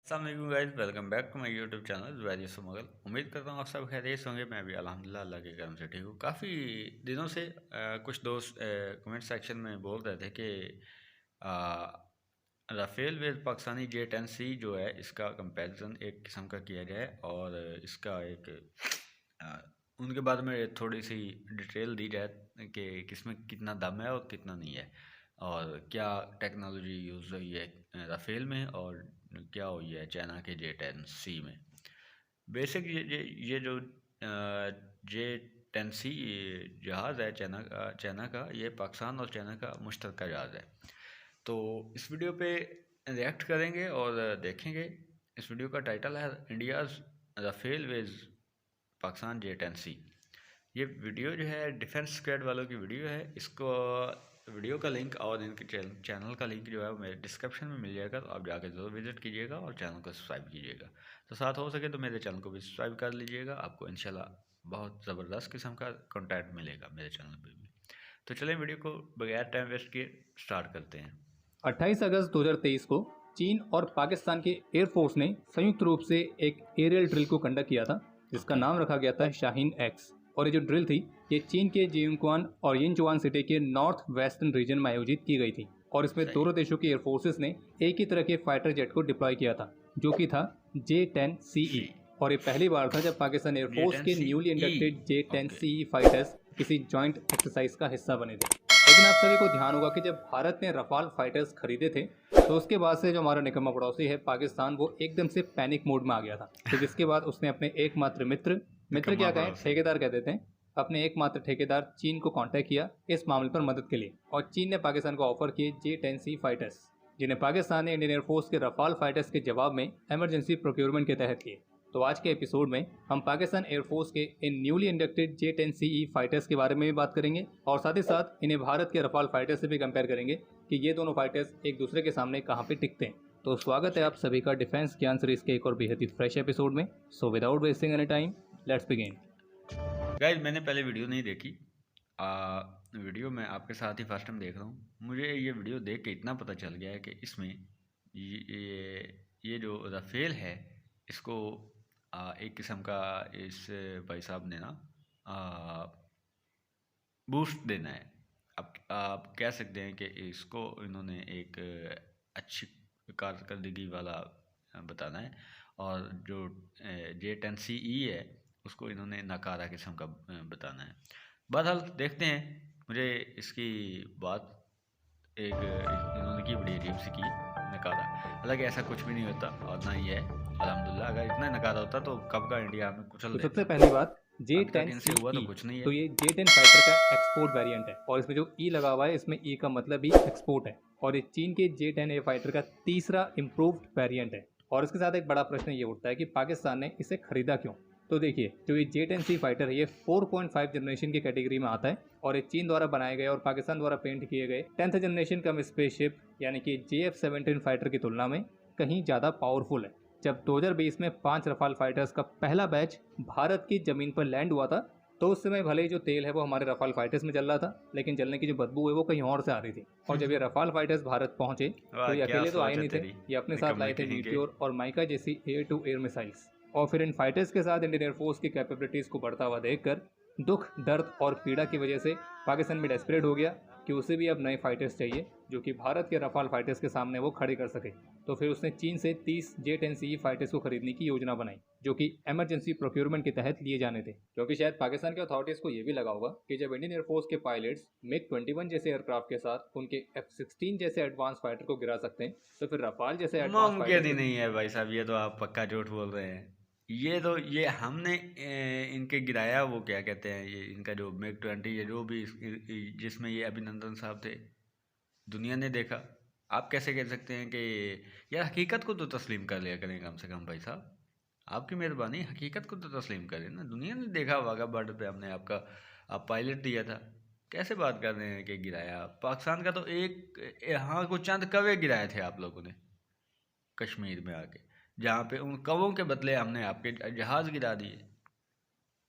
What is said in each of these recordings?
अस्सलाम वालेकुम guys, welcome back to my YouTube channel very सुमगल। उम्मीद करता हूँ आप सब खैरियत होंगे। मैं भी अल्हम्दुलिल्लाह अल्लाह के करम से ठीक हूँ। काफ़ी दिनों से कुछ दोस्त कमेंट सेक्शन में बोल रहे थे कि राफेल विद पाकिस्तानी J-10C जो है इसका कंपैरिजन एक किस्म का किया जाए और इसका एक अ, उनके बारे में थोड़ी सी डिटेल दी जाए कि किसमें कितना दम है और कितना नहीं है, और क्या टेक्नोलॉजी यूज़ हुई है राफेल में और क्या हुई है चाइना के J-10C में। बेसिक ये जो J-10C जहाज़ है चाइना का ये पाकिस्तान और चाइना का मुश्तरका जहाज़ है। तो इस वीडियो पे रिएक्ट करेंगे और देखेंगे। इस वीडियो का टाइटल है India's Rafale with Pakistan J-10C। ये वीडियो जो है डिफेंस स्क्वाड वालों की वीडियो है। इसको वीडियो का लिंक और इनके चैनल का लिंक जो है वो मेरे डिस्क्रिप्शन में मिल जाएगा, तो आप जाकर ज़रूर विजिट कीजिएगा और चैनल को सब्सक्राइब कीजिएगा। तो साथ हो सके तो मेरे चैनल को भी सब्सक्राइब कर लीजिएगा, आपको इंशाल्लाह बहुत ज़बरदस्त किस्म का कंटेंट मिलेगा मेरे चैनल पर भी। तो चलें वीडियो को बगैर टाइम वेस्ट किए स्टार्ट करते हैं। 28 अगस्त 2023 को चीन और पाकिस्तान के एयरफोर्स ने संयुक्त रूप से एक एरियल ड्रिल को कंडक्ट किया था, जिसका नाम रखा गया था शाहीन एक्स। और ये जो ड्रिल थी ये चीन के जियोंग्वान और यिंचुआन सिटी के नॉर्थ वेस्टर्न रीजन में आयोजित की गई थी। और इसमें दोनों देशों की एयरफोर्सेस ने एक ही तरह के फाइटर जेट को डिप्लॉय किया था, जो कि था J-10CE। और ये पहली बार था जब पाकिस्तान एयरफोर्स के न्यूली इंडक्टेड J-10CE फाइटर्स किसी जॉइंट एक्सरसाइज का हिस्सा बने थे। लेकिन आप सभी को ध्यान होगा कि जब भारत ने रफाल फाइटर्स खरीदे थे तो उसके बाद से जो हमारा निकम्मा पड़ोसी है पाकिस्तान, वो एकदम से पैनिक मोड में आ गया था। तो जिसके बाद उसने अपने एकमात्र मित्र क्या कहें, ठेकेदार कह देते हैं, अपने एकमात्र ठेकेदार चीन को कांटेक्ट किया इस मामले पर मदद के लिए। और चीन ने पाकिस्तान को ऑफर किए J-10C फाइटर्स, जिन्हें पाकिस्तान ने इंडियन एयरफोर्स के रफाल फाइटर्स के जवाब में इमरजेंसी प्रोक्योरमेंट के तहत किए। तो आज के एपिसोड में हम पाकिस्तान एयरफोर्स के इन न्यूली इंडक्टेड J-10CE फाइटर्स के बारे में भी बात करेंगे और साथ ही साथ इन्हें भारत के रफाल फाइटर्स से भी कंपेयर करेंगे कि ये दोनों फाइटर्स एक दूसरे के सामने कहाँ पे टिकते हैं। तो स्वागत है आप सभी का डिफेंस ज्ञान सीरीज के एक और बेहद ही फ्रेश एपिसोड में। So without wasting any time let's begin. Guys मैंने पहले वीडियो नहीं देखी, वीडियो मैं आपके साथ ही फर्स्ट टाइम देख रहा हूँ। मुझे ये वीडियो देख के इतना पता चल गया है कि इसमें ये जो राफेल है इसको एक किस्म का इस भाई साहब ने ना बूस्ट देना है। आप कह सकते हैं कि इसको इन्होंने एक अच्छी कारकर्दगी वाला बताना है, और जो J-10CE है उसको इन्होंने नकारा किस्म का बताना है। बहरहाल देखते हैं। मुझे इसकी बात एक इन्होंने की बड़ी अजीब सी की, नकारा। हालांकि ऐसा कुछ भी नहीं होता और ना ही है अल्हम्दुलिल्लाह। अगर इतना नकारा होता तो कब का इंडिया में कुचल देता। सबसे पहली बात इनसे हुआ तो J-10CE, कुछ नहीं है। तो ये J-10 फाइटर का एक्सपोर्ट वेरिएंट है और इसमें जो E लगा हुआ है इसमें E का मतलब भी एक्सपोर्ट है। और ये चीन के J-10A फाइटर का तीसरा इम्प्रूव्ड वेरिएंट है। और इसके साथ एक बड़ा प्रश्न ये उठता है कि पाकिस्तान ने इसे खरीदा क्यों। तो देखिए, जो ये J-10C फाइटर है ये 4.5 जनरेशन की कैटेगरी में आता है और ये चीन द्वारा बनाए गए और पाकिस्तान द्वारा पेंट किए गए 10th जनरेशन का स्पेसशिप यानी कि JF-17 फाइटर की तुलना में कहीं ज़्यादा पावरफुल है। जब 2020 में 5 रफाल फाइटर्स का पहला बैच भारत की ज़मीन पर लैंड हुआ था, तो उस समय भले ही जो तेल है वो हमारे रफाल फाइटर्स में जल रहा था, लेकिन जलने की जो बदबू है वो कहीं और से आ रही थी। और जब ये रफाल फाइटर्स भारत पहुंचे तो ये अकेले तो आए नहीं थे, ये अपने साथ लाए थे मीटियोर और माइका जैसी एयर टू एयर मिसाइल्स। और फिर इन फाइटर्स के साथ इंडियन एयरफोर्स की कैपेबिलिटीज़ को बढ़ता हुआ देखकर दुख, दर्द और पीड़ा की वजह से पाकिस्तान भी डेस्परेट हो गया कि उसे भी अब नए फाइटर्स चाहिए जो कि भारत के रफाल फाइटर्स के सामने वो खड़े कर सके। तो फिर उसने चीन से 30 J-10CE फाइटर्स को खरीदने की योजना बनाई, जो कि इमरजेंसी प्रोक्योरमेंट के तहत लिए जाने थे। क्योंकि शायद पाकिस्तान के अथॉरिटीज़ को ये भी लगा होगा कि जब इंडियन एयरफोर्स के पायलट्स MiG-21 जैसे एयरक्राफ्ट के साथ उनके F-16 जैसे एडवांस फाइटर को गिरा सकते हैं, तो फिर रफाल जैसे एडवांस मुमकिन ही नहीं है भाई साहब। ये तो आप पक्का झूठ बोल रहे हैं। ये हमने इनके गिराया, वो क्या कहते हैं, ये इनका जो MiG-20 ये जो भी जिसमें ये अभिनंदन साहब थे, दुनिया ने देखा। आप कैसे कह सकते हैं कि यार हकीकत को तो तस्लीम कर लिया करें कम से कम भाई साहब। आपकी मेहरबानी, हकीकत को तो तस्लीम करें ना। दुनिया ने देखा वाघा बॉर्डर पे हमने आप पायलट दिया था। कैसे बात कर रहे हैं कि गिराया? पाकिस्तान का तो एक यहाँ को चंद कवे गिराए थे आप लोगों ने कश्मीर में आके, जहाँ पे उन कवों के बदले हमने आपके जहाज गिरा दिए।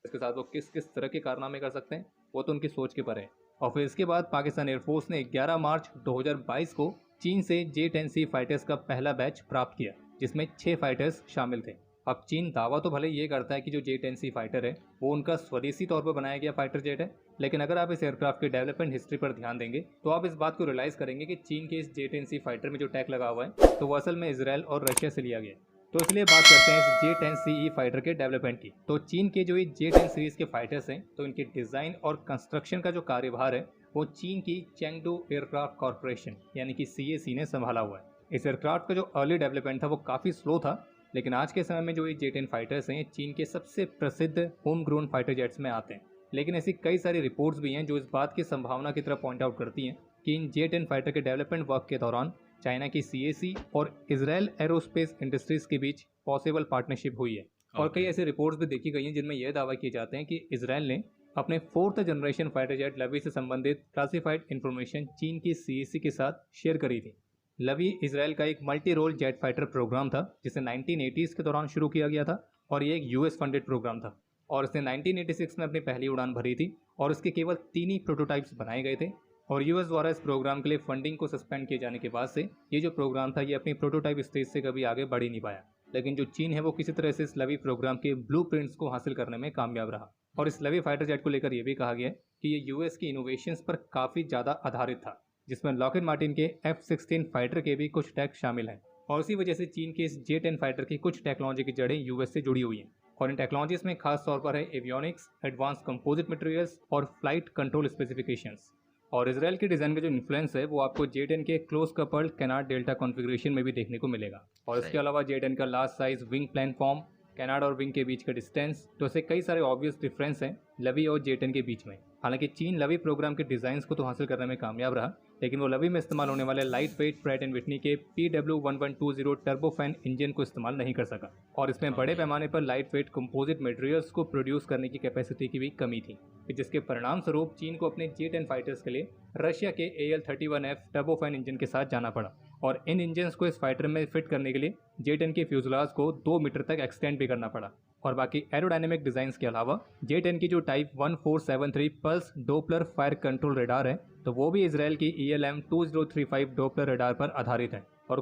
इसके साथ वो किस किस तरह के कारनामे कर सकते हैं वो तो उनकी सोच के परे है। और फिर इसके बाद पाकिस्तान एयरफोर्स ने 11 मार्च 2022 को चीन से J-10C फाइटर्स का पहला बैच प्राप्त किया, जिसमें 6 फाइटर्स शामिल थे। अब चीन दावा तो भले ये करता है कि जो J-10C फाइटर है वो उनका स्वदेशी तौर पर बनाया गया फाइटर जेट है, लेकिन अगर आप इस एयरक्राफ्ट के डेवलपमेंट हिस्ट्री पर ध्यान देंगे तो आप इस बात को रियलाइज़ करेंगे कि चीन के इस J-10C फाइटर में जो टैग लगा हुआ है तो वो असल में इसराइल और रशिया से लिया गया। तो इसलिए बात करते हैं इस J-10CE फाइटर के डेवलपमेंट की। तो चीन के जो ये J-10 सीरीज के फाइटर्स हैं तो इनके डिज़ाइन और कंस्ट्रक्शन का जो कार्यभार है वो चीन की चेंगडू एयरक्राफ्ट कॉरपोरेशन यानी कि CAC ने संभाला हुआ है। इस एयरक्राफ्ट का जो अर्ली डेवलपमेंट था वो काफ़ी स्लो था, लेकिन आज के समय में जो ये J-10 फाइटर्स हैं चीन के सबसे प्रसिद्ध होम ग्रोन फाइटर जेट्स में आते हैं। लेकिन ऐसी कई सारी रिपोर्ट्स भी हैं जो इस बात की संभावना की तरफ पॉइंट आउट करती हैं कि इन J-10 फाइटर के डेवलपमेंट वर्क के दौरान चाइना की CAC और इसराइल एरोस्पेस इंडस्ट्रीज के बीच पॉसिबल पार्टनरशिप हुई है। और कई ऐसी रिपोर्ट्स भी देखी गई हैं जिनमें यह दावा किए जाते हैं कि इसराइल ने अपने 4th जनरेशन फाइटर जेट लवी से संबंधित क्लासिफाइड इंफॉर्मेशन चीन की CAC के साथ शेयर करी थी। लवी इसराइल का एक multi role jet fighter programme था जिसे 1980s के दौरान शुरू किया गया था और ये एक US फंडेड प्रोग्राम था और इसने 1986 में अपनी पहली उड़ान भरी थी और इसके केवल 3 ही प्रोटोटाइप्स बनाए गए थे और US द्वारा इस प्रोग्राम के लिए फंडिंग को सस्पेंड किए जाने के बाद से ये जो प्रोग्राम था ये अपनी प्रोटोटाइप स्टेज से कभी आगे बढ़ ही नहीं पाया। लेकिन जो चीन है वो किसी तरह से इस लवी प्रोग्राम के ब्लूप्रिंट्स को हासिल करने में कामयाब रहा और इस लवी फाइटर जेट को लेकर ये भी कहा गया कि ये US की इनोवेशंस पर काफ़ी ज़्यादा आधारित था, जिसमें लॉकहीड मार्टिन के F-16 फाइटर के भी कुछ टैग शामिल हैं और इसी वजह से चीन के इस J-10 फाइटर की कुछ टेक्नोलॉजी की जड़ें US से जुड़ी हुई हैं और इन टेक्नोलॉजीज में खास तौर पर है एवियोनिक्स, एडवांस कंपोजिट मटेरियल्स और फ्लाइट कंट्रोल स्पेसिफिकेशंस। और इसराइल के डिज़ाइन का जो इन्फ्लुएंस है वो आपको J-10 के close coupled canard delta configuration में भी देखने को मिलेगा और इसके अलावा J-10 का large size wing platform, canard और विंग के बीच का डिस्टेंस, तो ऐसे कई सारे ऑब्वियस डिफरेंस हैं लवी और J-10 के बीच में। हालांकि चीन लवी प्रोग्राम के डिज़ाइंस को तो हासिल करने में कामयाब रहा, लेकिन वो लवी में इस्तेमाल होने वाले light weight Pratt and Whitney के PW1120 टर्बोफैन इंजन को इस्तेमाल नहीं कर सका और इसमें बड़े पैमाने पर लाइट वेट कंपोजिट मटेरियल्स को प्रोड्यूस करने की कैपेसिटी की भी कमी थी, जिसके परिणाम स्वरूप चीन को अपने J-10 फाइटर्स के लिए रशिया के AL-31F टर्बोफैन इंजन के साथ जाना पड़ा और इन इंजन्स को इस फाइटर में फिट करने के लिए J-10 के फ्यूजलाज को 2 मीटर तक एक्सटेंड भी करना पड़ा। और बाकी एरोडायनेमिक डिज़ाइंस के अलावा J-10 की जो type 1473 pulse Doppler fire control radar है तो वो भी इसराइल की ELM-2035 डोपलर रडार पर आधारित है और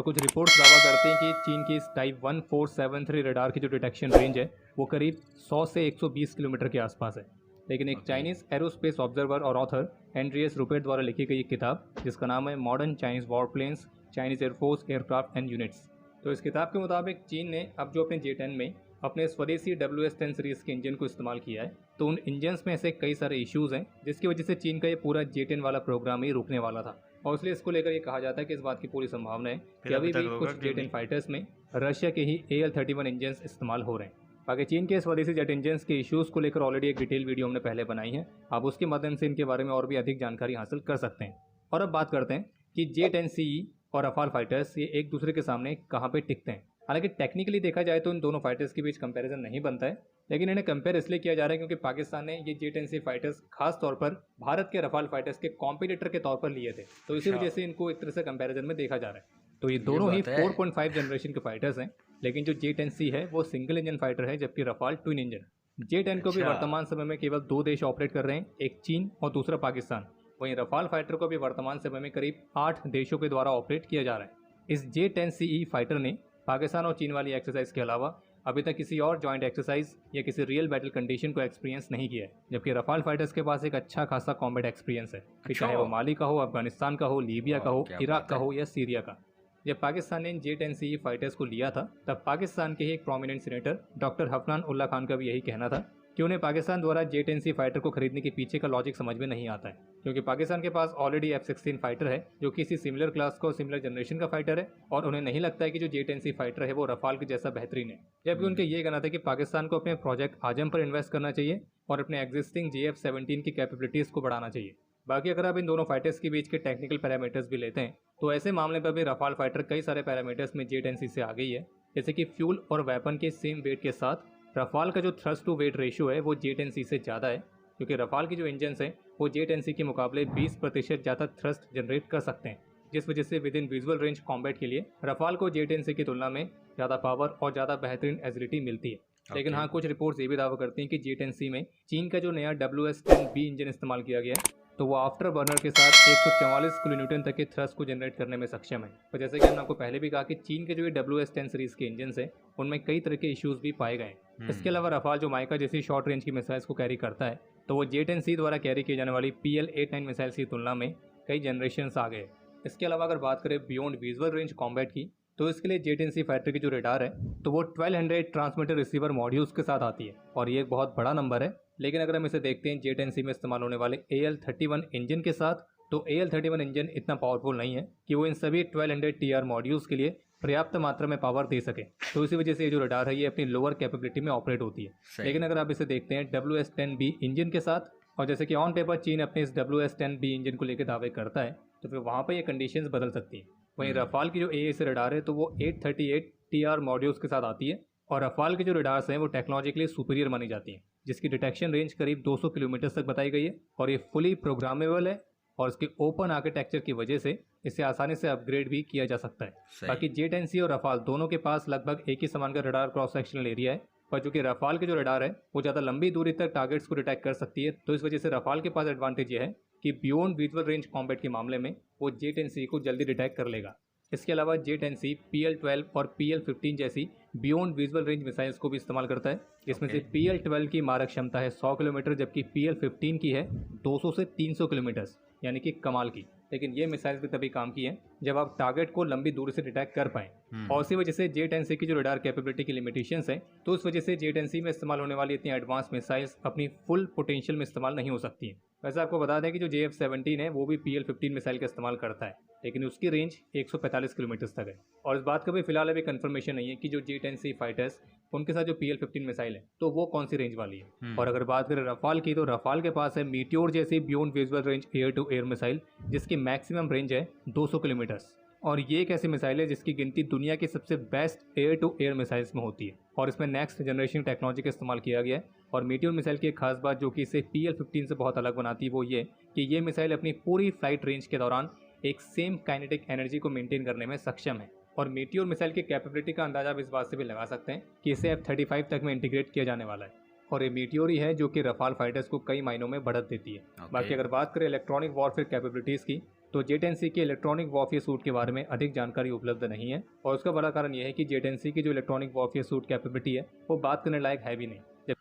कुछ रिपोर्ट्स दावा करते हैं कि चीन की इस टाइप 1473 रडार की जो डिटेक्शन रेंज है वो करीब 100 से 120 किलोमीटर के आसपास है। लेकिन एक चाइनीज़ एरोस्पेस ऑब्जर्वर और ऑथर एंड्रियस रुपेट द्वारा लिखी गई एक किताब जिसका नाम है modern Chinese war planes, Chinese air force aircraft and units, तो इस किताब के मुताबिक चीन ने अब जो अपने J-10 में अपने स्वदेशी WS-10 सीरीज़ के इंजन को इस्तेमाल किया है तो उन इंजन्स में ऐसे कई सारे इश्यूज़ हैं जिसकी वजह से चीन का ये पूरा J-10 वाला प्रोग्राम ही रुकने वाला था और इसलिए इसको लेकर ये कहा जाता है कि इस बात की पूरी संभावना है कि अभी भी कुछ J-10 फाइटर्स में रशिया के ही AL-31 इंजन्स इस्तेमाल हो रहे हैं। बाकी चीन के स्वदेशी जेट इंजन्स के इश्यूज़ को लेकर ऑलरेडी एक डिटेल वीडियो हमने पहले बनाई है, आप उसके माध्यम से इनके बारे में और भी अधिक जानकारी हासिल कर सकते हैं। और अब बात करते हैं कि J-10CE और रफाल फाइटर्स ये एक दूसरे के सामने कहाँ पे टिकते हैं। हालांकि टेक्निकली देखा जाए तो इन दोनों फाइटर्स के बीच कंपैरिजन नहीं बनता है, लेकिन इन्हें कंपेयर इसलिए किया जा रहा है क्योंकि पाकिस्तान ने ये J-10C फाइटर्स खास तौर पर भारत के रफाल फाइटर्स के कॉम्पिटिटर के तौर पर लिए थे, तो इसी वजह से इनको एक तरह से कंपैरिजन में देखा जा रहा है। तो ये दोनों ही 4.5 जनरेशन के फाइटर्स हैं, लेकिन जो J-10C है वो सिंगल इंजन फाइटर है जबकि रफाल ट्विन इंजन। J-10 को भी वर्तमान समय में केवल 2 देश ऑपरेट कर रहे हैं, एक चीन और दूसरा पाकिस्तान। वहीं रफाल फाइटर को भी वर्तमान समय में करीब 8 देशों के द्वारा ऑपरेट किया जा रहा है। इस J-10CE फाइटर ने पाकिस्तान और चीन वाली एक्सरसाइज के अलावा अभी तक किसी और जॉइंट एक्सरसाइज या किसी रियल बैटल कंडीशन को एक्सपीरियंस नहीं किया है, जबकि रफाल फाइटर्स के पास एक अच्छा खासा कॉम्बैट एक्सपीरियंस है, चाहे वो माली का हो, अफगानिस्तान का हो, लीबिया का हो, इराक का हो या सीरिया का। जब पाकिस्तान ने J-10CE फाइटर्स को लिया था तब पाकिस्तान के ही एक prominent senator doctor Hafnan Ullah Khan का भी यही कहना था कि उन्हें पाकिस्तान द्वारा J-10C फाइटर को खरीदने के पीछे का लॉजिक समझ में नहीं आता है, क्योंकि पाकिस्तान के पास ऑलरेडी F-16 फाइटर है जो किसी सिमिलर क्लास का और सिमिलर जनरेशन का फाइटर है और उन्हें नहीं लगता है कि जो J-10C फाइटर है वो रफाल के जैसा बेहतरीन है। जबकि उनका ये कहना था कि पाकिस्तान को अपने प्रोजेक्ट आजम पर इन्वेस्ट करना चाहिए और अपने एग्जिस्टिंग JF-17 की कैपेबिलिटीज़ को बढ़ाना चाहिए। बाकी अगर आप इन दोनों फाइटर्स के बीच के टेक्निकल पैरामीटर्स भी लेते हैं तो ऐसे मामले पर भी रफाल फाइटर कई सारे पैरामीटर्स में J-10C से आ गई है, जैसे कि फ्यूल और वेपन के सेम वेट के साथ रफाल का जो थ्रस्ट टू वेट रेशियो है वो J-10C से ज़्यादा है, क्योंकि रफाल की जो इंजन्स हैं वो J-10C के मुकाबले 20% ज़्यादा थ्रस्ट जनरेट कर सकते हैं, जिस वजह से with in visual range combat के लिए रफाल को J-10C की तुलना में ज़्यादा पावर और ज़्यादा बेहतरीन एजिलिटी मिलती है। लेकिन हाँ, कुछ रिपोर्ट्स ये भी दावा करती हैं कि J-10C में चीन का जो नया WS-10B इंजन इस्तेमाल किया गया है तो वो आफ्टर बर्नर के साथ 144 किलो न्यूटन तक के थ्रस्ट को जनरेट करने में सक्षम है। और जैसे कि हमने आपको पहले भी कहा कि चीन के जो ये WS-10 सीरीज के इंजन है उनमें कई तरह के इश्यूज भी पाए गए। इसके अलावा रफाल जो माइका जैसी शॉर्ट रेंज की मिसाइल्स को कैरी करता है, तो वो J-10C द्वारा कैरी की जाने वाली PL-89 मिसाइल्स की तुलना में कई जनरेशन आ गए। इसके अलावा अगर बात करें बियॉन्ड विजुअल रेंज कॉम्बैट की, तो इसके लिए J-10C फाइटर की जो रडार है तो वो 1200 ट्रांसमीटर रिसीवर मॉड्यूल्स के साथ आती है और ये एक बहुत बड़ा नंबर है। लेकिन अगर हम इसे देखते हैं J-10C में इस्तेमाल होने वाले AL-31 इंजन के साथ, तो AL-31 इंजन इतना पावरफुल नहीं है कि वो इन सभी 1200 TR मॉड्यूल्स के लिए पर्याप्त मात्रा में पावर दे सके। तो इसी वजह से ये जो रडार है ये अपनी लोअर कैपेबिलिटी में ऑपरेट होती है। लेकिन अगर आप इसे देखते हैं WS-10B इंजन के साथ, और जैसे कि ऑन पेपर चीन अपने इस WS-10B इंजन को लेकर दावे करता है, तो फिर वहाँ पर ये कंडीशंस बदल सकती हैं। वहीं रफाल की जो AESA रडार है तो वो 838 TR मॉड्यूल्स के साथ आती है और रफाल के जो रडार्स हैं वो टेक्नोलॉजिकली सुपीरियर मानी जाती हैं, जिसकी डिटेक्शन रेंज करीब 200 किलोमीटर तक बताई गई है और ये फुली प्रोग्रामेबल है और इसके ओपन आर्किटेक्चर की वजह से इसे आसानी से अपग्रेड भी किया जा सकता है। बाकी J-10C और रफाल दोनों के पास लगभग एक ही समान का रडार क्रॉस सेक्शनल एरिया है, पर चूंकि रफाल की जो रडार है वो ज़्यादा लंबी दूरी तक टारगेट्स को डिटेक्ट कर सकती है, तो इस वजह से रफाल के पास एडवांटेज ये है कि बियॉन्ड विजुअल रेंज कॉम्बैट के मामले में वो J-10C को जल्दी डिटेक्ट कर लेगा। इसके अलावा J-10C PL-12 और PL-15 जैसी बियॉन्ड विजुअल रेंज मिसाइल्स को भी इस्तेमाल करता है, जिसमें से PL-12 की मारक क्षमता है 100 किलोमीटर, जबकि PL-15 की है 200 से 300 किलोमीटर, यानी कि कमाल की। लेकिन ये मिसाइल्स भी तभी काम की हैं जब आप टारगेट को लंबी दूरी से डिटेक्ट कर पाएँ। और इसी वजह से J-10C की जो रडार कैपेबिलिटी की लिमिटेशंस हैं, तो उस वजह से J-10C में इस्तेमाल होने वाली इतनी एडवांस मिसाइल्स अपनी फुल पोटेंशियल में इस्तेमाल नहीं हो सकती हैं। वैसे आपको बता दें कि जो JF-17 है वो भी PL-15 मिसाइल का इस्तेमाल करता है, लेकिन उसकी रेंज 145 किलोमीटर तक है। और इस बात का भी फिलहाल अभी कंफर्मेशन नहीं है कि जो J-10C फाइटर्स उनके साथ जो PL-15 मिसाइल है तो वो कौन सी रेंज वाली है। और अगर बात करें रफाल की, तो रफाल के पास है मीटियोर जैसी beyond visual range air to air missile, जिसकी मैक्सिमम रेंज है 200 किलोमीटर। और ये एक ऐसी मिसाइल है जिसकी गिनती दुनिया की सबसे best air to air missiles में होती है और इसमें नेक्स्ट जनरेशन टेक्नोलॉजी का इस्तेमाल किया गया है। और मीटियोर मिसाइल की एक खास बात जो कि इसे PL-15 से बहुत अलग बनाती है वो ये कि ये मिसाइल अपनी पूरी फ्लाइट रेंज के दौरान एक सेम काइनेटिक एनर्जी को मेंटेन करने में सक्षम है। और मीटियोर मिसाइल की कैपेबिलिटी का अंदाजा आप इस बात से भी लगा सकते हैं कि इसे F-35 तक में इंटीग्रेट किया जाने वाला है और ये मीटियोर ही है जो कि रफाल फाइटर्स को कई मायनों में बढ़त देती है। बाकी अगर बात करें इलेक्ट्रॉनिक वॉरफेयर कैपेबिलिटीज़ की, तो J-10C के इलेक्ट्रॉनिक वॉरफेयर सूट के बारे में अधिक जानकारी उपलब्ध नहीं है और उसका बड़ा कारण यह है कि J-10C की जो इलेक्ट्रॉनिक वॉरफेयर सूट कैपेबिलिटी है वो बात करने लायक है भी नहीं।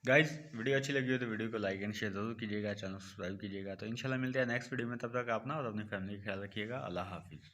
गाइज वीडियो अच्छी लगी हो तो वीडियो को लाइक एंड शेयर जरूर कीजिएगा, चैनल सब्सक्राइब कीजिएगा। तो इंशाल्लाह मिलते हैं नेक्स्ट वीडियो में, तब तक अपना और अपनी फैमिली का ख्याल रखिएगा। अल्लाह हाफिज़।